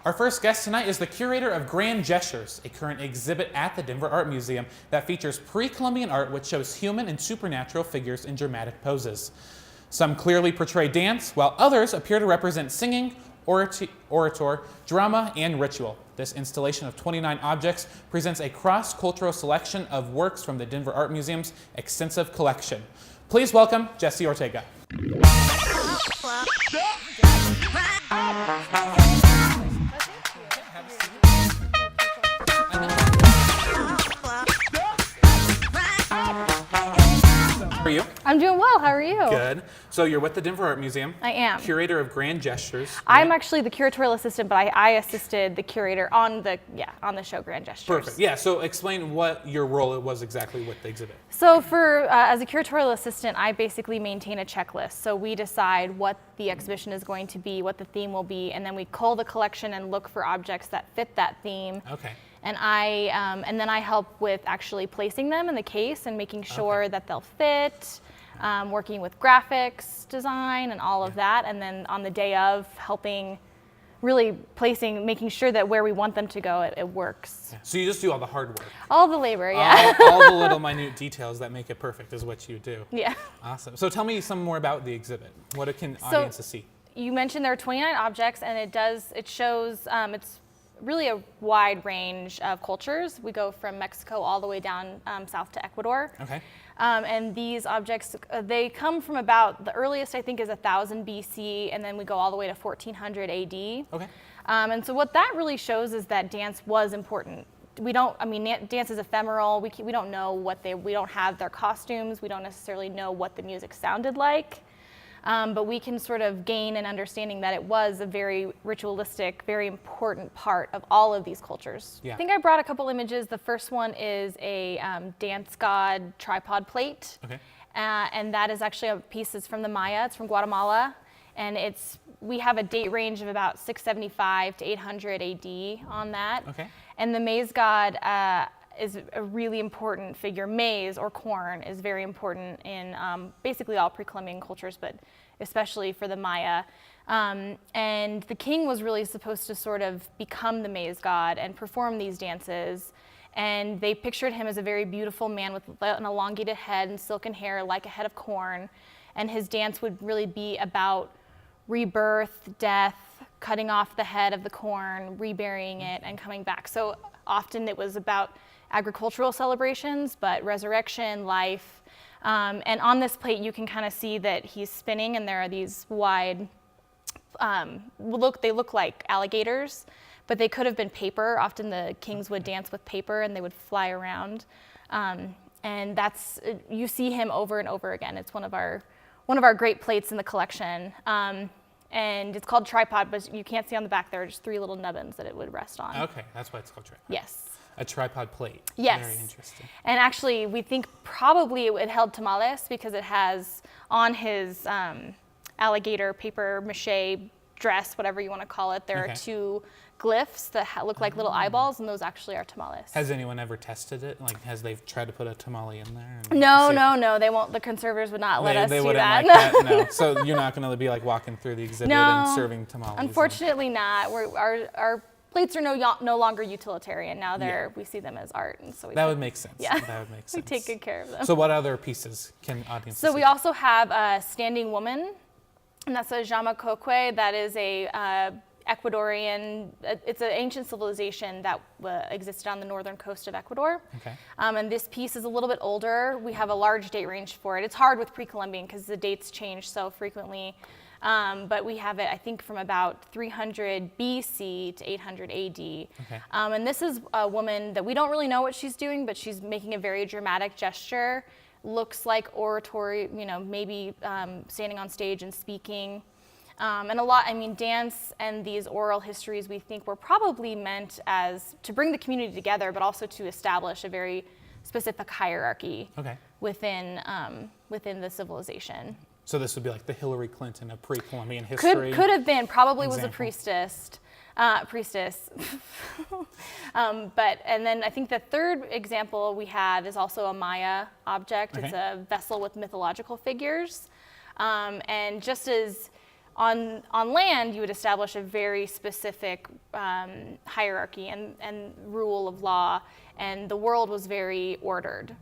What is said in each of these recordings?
Our first guest tonight is the curator of Grand Gestures, a current exhibit at the Denver Art Museum that features pre-Columbian art which shows human and supernatural figures in dramatic poses. Some clearly portray dance, while others appear to represent singing, orator, drama, and ritual. This installation of 29 objects presents a cross-cultural selection of works from the Denver Art Museum's extensive collection. Please welcome Jesse Ortega. How are you? I'm doing well. How are you? Good. So you're with the Denver Art Museum. I am. Curator of Grand Gestures. I'm actually the curatorial assistant, but I assisted the curator on the show Grand Gestures. Perfect. Yeah. So explain what your role was exactly with the exhibit. So as a curatorial assistant, I basically maintain a checklist. So we decide what the exhibition is going to be, what the theme will be, and then we cull the collection and look for objects that fit that theme. Okay. And then I help with actually placing them in the case and making sure that they'll fit, working with graphics design and all of that. And then on the day of, helping really making sure that where we want them to go, it works. Yeah. So you just do all the hard work. All the labor, yeah. All the little minute details that make it perfect is what you do. Yeah. Awesome. So tell me some more about the exhibit. What can audiences see? You mentioned there are 29 objects, and it shows, it's really a wide range of cultures. We go from Mexico all the way down south to Ecuador. Okay. And these objects, they come from about, the earliest I think is 1000 BC, and then we go all the way to 1400 AD. Okay. And so what that really shows is that dance was important. Dance is ephemeral. We don't know we don't have their costumes. We don't necessarily know what the music sounded like. But we can sort of gain an understanding that it was a very ritualistic, very important part of all of these cultures. Yeah. I think I brought a couple images. The first one is a dance god tripod plate. Okay. And that is actually a piece that's from the Maya. It's from Guatemala. And we have a date range of about 675 to 800 AD on that. Okay. And the maize god is a really important figure. Maize, or corn, is very important in basically all pre-Columbian cultures, but especially for the Maya. And the king was really supposed to sort of become the maize god and perform these dances. And they pictured him as a very beautiful man with an elongated head and silken hair like a head of corn. And his dance would really be about rebirth, death, cutting off the head of the corn, reburying it, and coming back. So often it was about agricultural celebrations, but resurrection, life. And on this plate, you can kind of see that he's spinning, and there are these wide, they look like alligators, but they could have been paper. Often the kings would dance with paper, and they would fly around. And you see him over and over again. It's one of our great plates in the collection. And it's called tripod, but you can't see on the back, there are just 3 little nubbins that it would rest on. Okay, that's why it's called tripod. Yes. A tripod plate. Yes. Very interesting. And actually, we think probably it held tamales because it has on his alligator paper mache dress, whatever you want to call it, there are 2 glyphs that look like little eyeballs, and those actually are tamales. Has anyone ever tested it? Like, has they tried to put a tamale in there? No, they won't. The conservators would not let us they do wouldn't that. like that, no. So you're not going to be like walking through the exhibit and serving tamales? Unfortunately not. Our plates are no longer utilitarian. Now we see them as art, and so that would make sense. Yeah, that would make sense. We take good care of them. So what other pieces can audiences see? So we also have a standing woman, and that's a Jamacoque. That is a Ecuadorian. It's an ancient civilization that existed on the northern coast of Ecuador. Okay. And this piece is a little bit older. We have a large date range for it. It's hard with pre-Columbian because the dates change so frequently. But we have it, I think, from about 300 BC to 800 AD. Okay. And this is a woman that we don't really know what she's doing, but she's making a very dramatic gesture. Looks like oratory, maybe standing on stage and speaking. And dance and these oral histories we think were probably meant to bring the community together, but also to establish a very specific hierarchy within the civilization. So this would be like the Hillary Clinton of pre-Columbian history? Could have been. Probably was a priestess. And then I think the third example we have is also a Maya object. It's a vessel with mythological figures. And just as On land, you would establish a very specific hierarchy and rule of law, and the world was very ordered.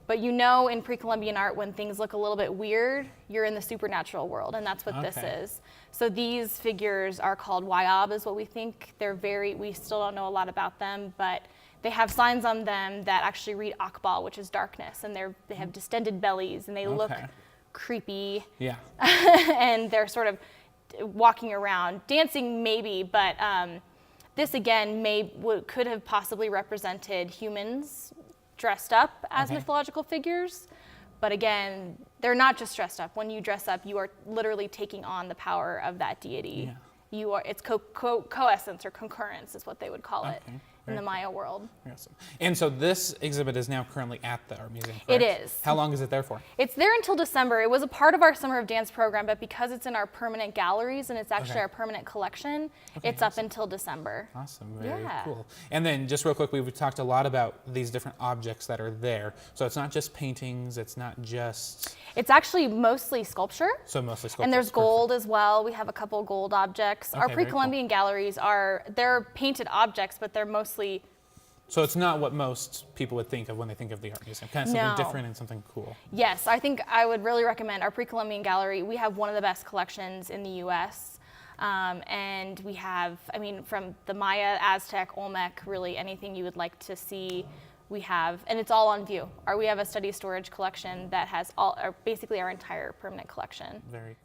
But you know, in pre-Columbian art, when things look a little bit weird, you're in the supernatural world, and that's what this is. So these figures are called Wayab, is what we think. We still don't know a lot about them, but they have signs on them that actually read Akbal, which is darkness, and they have distended bellies, and they look creepy. Yeah. And they're sort of walking around, dancing maybe, but this again could have possibly represented humans dressed up as mythological figures. But again, they're not just dressed up. When you dress up, you are literally taking on the power of that deity. Yeah. It's coessence or concurrence is what they would call it in the Maya world. Awesome. And so this exhibit is now currently at the art museum, correct? It is. How long is it there for? It's there until December. It was a part of our Summer of Dance program, but because it's in our permanent galleries and it's actually our permanent collection, it's up until December. Awesome, very cool. And then just real quick, we've talked a lot about these different objects that are there. So it's not just paintings, it's not just... It's actually mostly sculpture. So mostly sculpture. And there's gold as well. We have a couple gold objects. Our pre-Columbian galleries they're painted objects, but they're mostly... So it's not what most people would think of when they think of the art museum, kind of something different and something cool. Yes, I think I would really recommend our pre-Columbian gallery. We have one of the best collections in the US. And we have, from the Maya, Aztec, Olmec, really anything you would like to see, we have, and it's all on view. We have a study storage collection that has basically our entire permanent collection. Very